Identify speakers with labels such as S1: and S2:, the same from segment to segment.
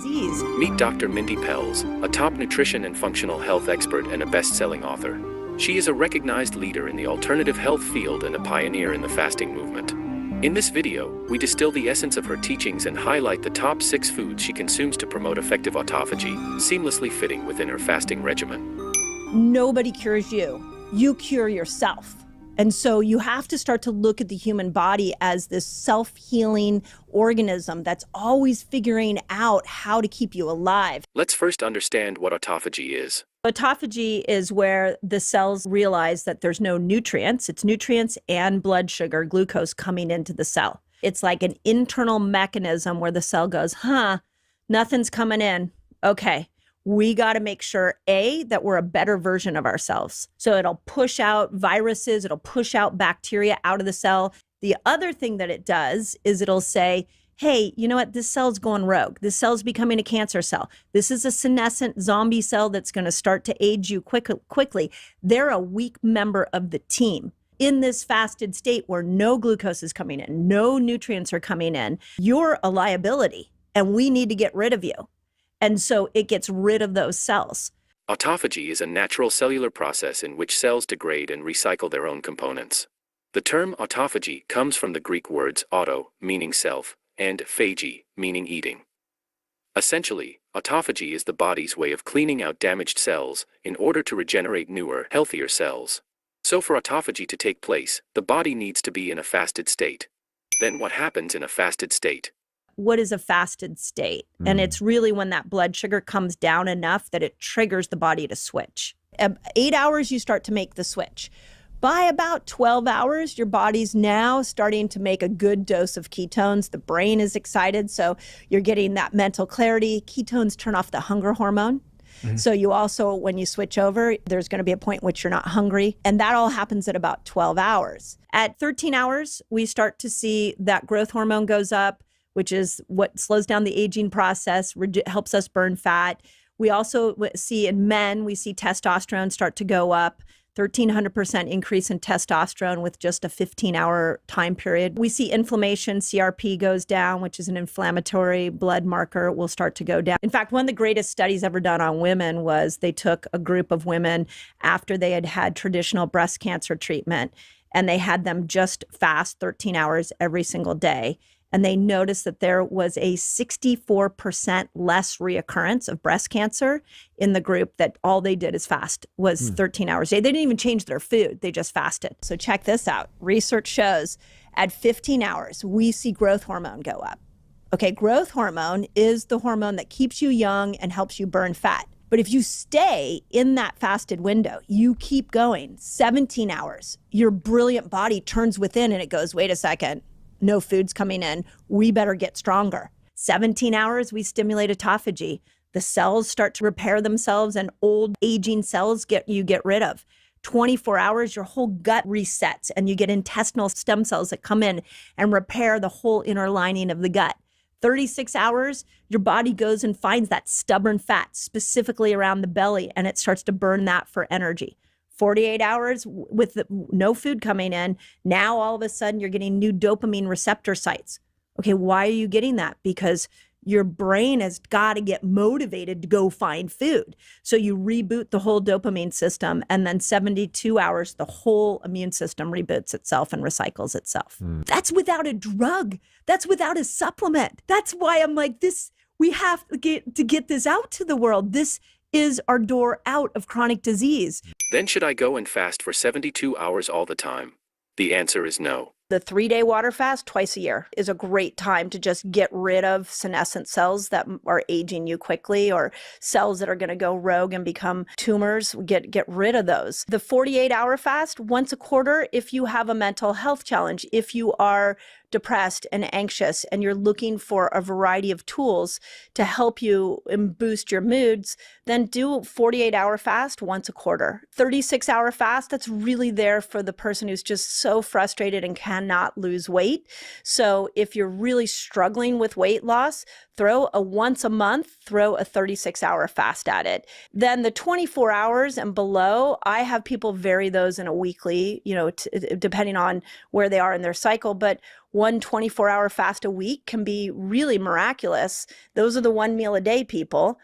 S1: disease.
S2: Meet Dr. Mindy Pelz, a top nutrition and functional health expert and a best-selling author. She is a recognized leader in the alternative health field and a pioneer in the fasting movement. In this video, we distill the essence of her teachings and highlight the top 6 foods she consumes to promote effective autophagy, seamlessly fitting within her fasting regimen.
S1: Nobody cures you. You cure yourself. And so you have to start to look at the human body as this self-healing organism that's always figuring out how to keep you alive.
S2: Let's first understand what autophagy is.
S1: Autophagy is where the cells realize that there's no nutrients. It's nutrients and blood sugar, glucose, coming into the cell. It's like an internal mechanism where the cell goes, nothing's coming in. Okay, we got to make sure, A, that we're a better version of ourselves. So it'll push out viruses, it'll push out bacteria out of the cell. The other thing that it does is it'll say, hey, you know what? This cell's going rogue. This cell's becoming a cancer cell. This is a senescent zombie cell that's going to start to age you quickly. They're a weak member of the team. In this fasted state where no glucose is coming in, no nutrients are coming in, you're a liability and we need to get rid of you. And so it gets rid of those cells.
S2: Autophagy is a natural cellular process in which cells degrade and recycle their own components. The term autophagy comes from the Greek words auto, meaning self, and phage, meaning eating. Essentially, autophagy is the body's way of cleaning out damaged cells in order to regenerate newer, healthier cells. So for autophagy to take place, the body needs to be in a fasted state. Then what happens in a fasted state?
S1: What is a fasted state? And it's really when that blood sugar comes down enough that it triggers the body to switch. 8 hours, you start to make the switch. By about 12 hours, your body's now starting to make a good dose of ketones. The brain is excited, so you're getting that mental clarity. Ketones turn off the hunger hormone. So you also, when you switch over, there's going to be a point in which you're not hungry. And that all happens at about 12 hours. At 13 hours, we start to see that growth hormone goes up, which is what slows down the aging process, helps us burn fat. We also see in men, we see testosterone start to go up. 1,300% increase in testosterone with just a 15-hour time period. We see inflammation, CRP goes down, which is an inflammatory blood marker, will start to go down. In fact, one of the greatest studies ever done on women was they took a group of women after they had had traditional breast cancer treatment, and they had them just fast 13 hours every single day. And they noticed that there was a 64% less reoccurrence of breast cancer in the group that all they did is fast, was 13 hours a day. They didn't even change their food, they just fasted. So check this out. Research shows at 15 hours, we see growth hormone go up. Okay, growth hormone is the hormone that keeps you young and helps you burn fat. But if you stay in that fasted window, you keep going, 17 hours, your brilliant body turns within and it goes, wait a second. No food's coming in. We better get stronger. 17 hours, we stimulate autophagy. The cells start to repair themselves and old aging cells you get rid of. 24 hours, your whole gut resets and you get intestinal stem cells that come in and repair the whole inner lining of the gut. 36 hours, your body goes and finds that stubborn fat specifically around the belly and it starts to burn that for energy. 48 hours with no food coming in, now all of a sudden you're getting new dopamine receptor sites. Okay, why are you getting that? Because your brain has got to get motivated to go find food. So you reboot the whole dopamine system, and then 72 hours, the whole immune system reboots itself and recycles itself. That's without a drug. That's without a supplement. That's why I'm like, we have to get this out to the world. This is our door out of chronic disease.
S2: Then should I go and fast for 72 hours all the time? The answer is no.
S1: The 3-day water fast twice a year is a great time to just get rid of senescent cells that are aging you quickly, or cells that are going to go rogue and become tumors. Get rid of those. The 48-hour fast once a quarter if you have a mental health challenge, if you are depressed and anxious and you're looking for a variety of tools to help you and boost your moods, then do 48-hour fast once a quarter. 36-hour fast, that's really there for the person who's just so frustrated and cannot lose weight. So if you're really struggling with weight loss, throw a 36-hour fast at it. Then the 24 hours and below, I have people vary those in a weekly, depending on where they are in their cycle. But one 24-hour fast a week can be really miraculous. Those are the one meal a day people.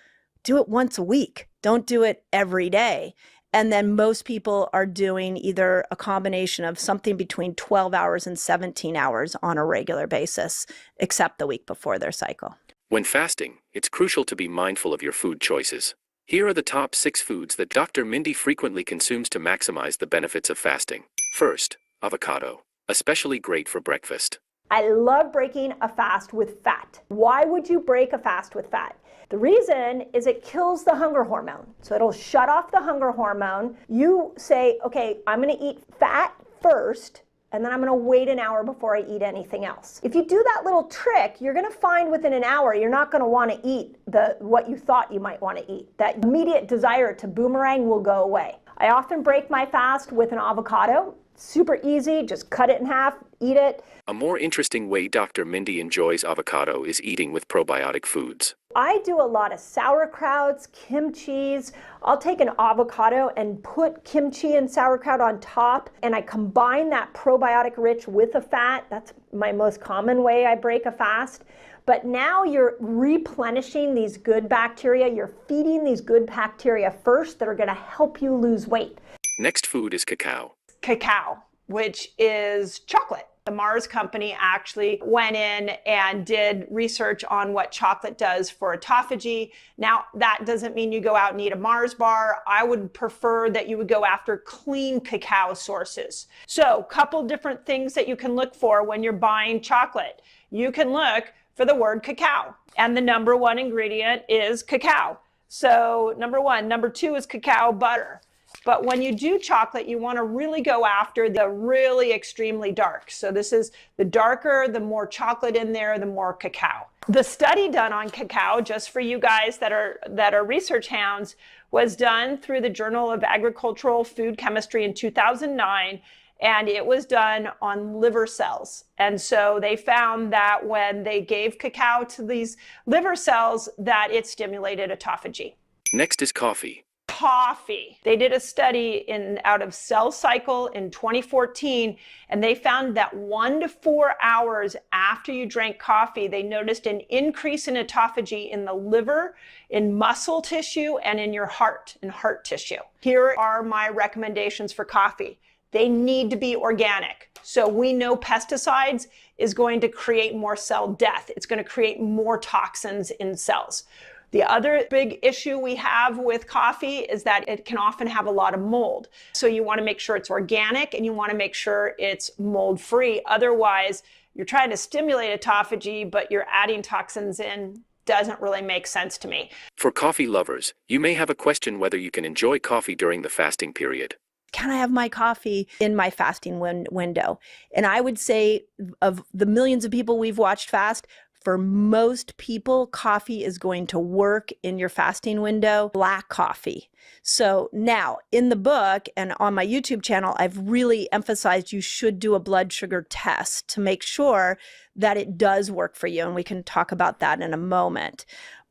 S1: Do it once a week. Don't do it every day. And then most people are doing either a combination of something between 12 hours and 17 hours on a regular basis, except the week before their cycle.
S2: When fasting, it's crucial to be mindful of your food choices. Here are the top 6 foods that Dr. Mindy frequently consumes to maximize the benefits of fasting. First, avocado, especially great for breakfast.
S1: I love breaking a fast with fat. Why would you break a fast with fat? The reason is it kills the hunger hormone. So it'll shut off the hunger hormone. You say, okay, I'm gonna eat fat first, and then I'm gonna wait an hour before I eat anything else. If you do that little trick, you're gonna find within an hour, you're not gonna wanna eat what you thought you might wanna eat. That immediate desire to boomerang will go away. I often break my fast with an avocado. Super easy, just cut it in half, eat it.
S2: A more interesting way Dr. Mindy enjoys avocado is eating with probiotic foods.
S1: I do a lot of sauerkrauts, kimchis. I'll take an avocado and put kimchi and sauerkraut on top, and I combine that probiotic rich with the fat. That's my most common way I break a fast. But now you're replenishing these good bacteria. You're feeding these good bacteria first that are going to help you lose weight.
S2: Next food is cacao.
S3: Cacao, which is chocolate. The Mars company actually went in and did research on what chocolate does for autophagy. Now, that doesn't mean you go out and eat a Mars bar. I would prefer that you would go after clean cacao sources. So, a couple different things that you can look for when you're buying chocolate. You can look for the word cacao, and the number 1 ingredient is cacao. So, number 1. Number 2 is cacao butter. But when you do chocolate, you want to really go after the really extremely dark. So this is the darker, the more chocolate in there, the more cacao. The study done on cacao, just for you guys that are research hounds, was done through the Journal of Agricultural Food Chemistry in 2009, and it was done on liver cells. And so they found that when they gave cacao to these liver cells, that it stimulated autophagy.
S2: Next is coffee.
S3: Coffee. They did a study out of Cell Cycle in 2014, and they found that 1 to 4 hours after you drank coffee, they noticed an increase in autophagy in the liver, in muscle tissue, and in your heart, in heart tissue. Here are my recommendations for coffee. They need to be organic. So we know pesticides is going to create more cell death. It's going to create more toxins in cells. The other big issue we have with coffee is that it can often have a lot of mold. So you want to make sure it's organic and you want to make sure it's mold-free. Otherwise, you're trying to stimulate autophagy, but you're adding toxins in. Doesn't really make sense to me.
S2: For coffee lovers, you may have a question whether you can enjoy coffee during the fasting period.
S1: Can I have my coffee in my fasting window? And I would say of the millions of people we've watched fast, for most people, coffee is going to work in your fasting window, black coffee. So now in the book and on my YouTube channel, I've really emphasized you should do a blood sugar test to make sure that it does work for you. And we can talk about that in a moment.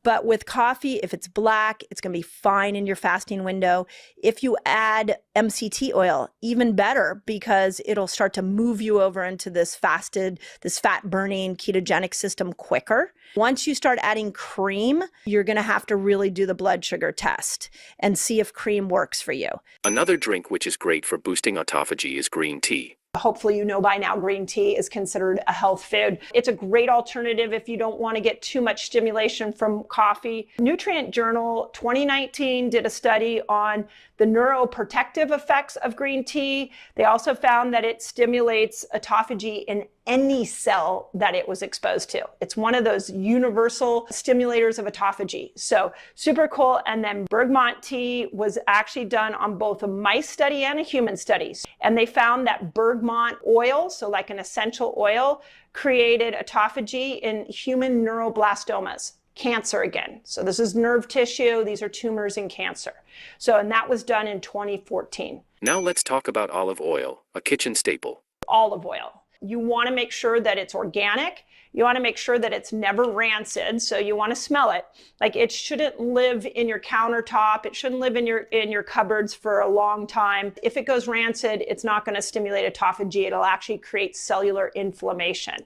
S1: But with coffee, if it's black, it's going to be fine in your fasting window. If you add MCT oil, even better, because it'll start to move you over into this fat-burning ketogenic system quicker. Once you start adding cream, you're going to have to really do the blood sugar test and see if cream works for you.
S2: Another drink which is great for boosting autophagy is green tea.
S3: Hopefully you know by now green tea is considered a health food. It's a great alternative if you don't want to get too much stimulation from coffee. Nutrient Journal 2019 did a study on the neuroprotective effects of green tea. They also found that it stimulates autophagy in any cell that it was exposed to. It's one of those universal stimulators of autophagy. So super cool. And then bergamot tea was actually done on both a mice study and a human study. And they found that bergamot oil, so like an essential oil, created autophagy in human neuroblastomas. Cancer again. So this is nerve tissue. These are tumors in cancer. So, and that was done in 2014.
S2: Now let's talk about olive oil, a kitchen staple.
S3: Olive oil. You want to make sure that it's organic. You want to make sure that it's never rancid, so you want to smell it. Like, it shouldn't live in your countertop. It shouldn't live in your cupboards for a long time. If it goes rancid, it's not going to stimulate autophagy. It'll actually create cellular inflammation.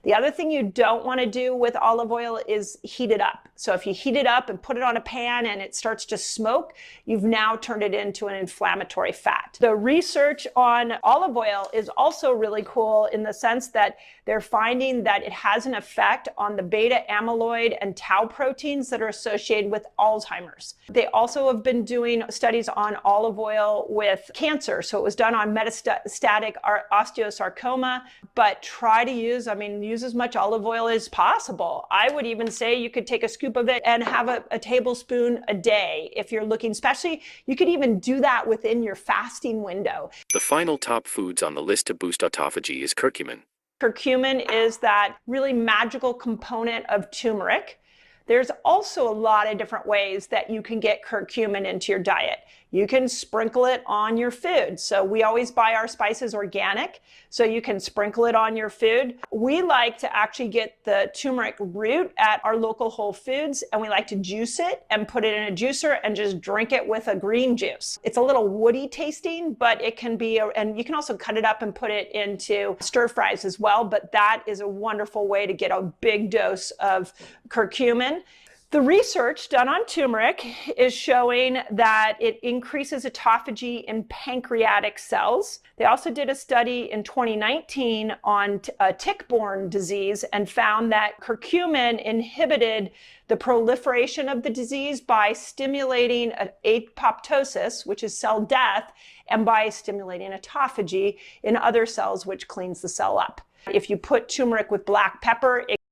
S3: The other thing you don't want to do with olive oil is heat it up. So if you heat it up and put it on a pan and it starts to smoke, you've now turned it into an inflammatory fat. The research on olive oil is also really cool in the sense that they're finding that it has an effect on the beta amyloid and tau proteins that are associated with Alzheimer's. They also have been doing studies on olive oil with cancer. So it was done on metastatic osteosarcoma, but try to use as much olive oil as possible. I would even say you could take a scoop of it and have a tablespoon a day if you're looking, especially you could even do that within your fasting window.
S2: The final top foods on the list to boost autophagy is curcumin.
S3: Curcumin is that really magical component of turmeric. There's also a lot of different ways that you can get curcumin into your diet. You can sprinkle it on your food. So we always buy our spices organic, so you can sprinkle it on your food. We like to actually get the turmeric root at our local Whole Foods, and we like to juice it and put it in a juicer and just drink it with a green juice. It's a little woody tasting, but it can be, and you can also cut it up and put it into stir fries as well, but that is a wonderful way to get a big dose of curcumin. The research done on turmeric is showing that it increases autophagy in pancreatic cells. They also did a study in 2019 on tick-borne disease and found that curcumin inhibited the proliferation of the disease by stimulating apoptosis, which is cell death, and by stimulating autophagy in other cells, which cleans the cell up. If you put turmeric with black pepper, it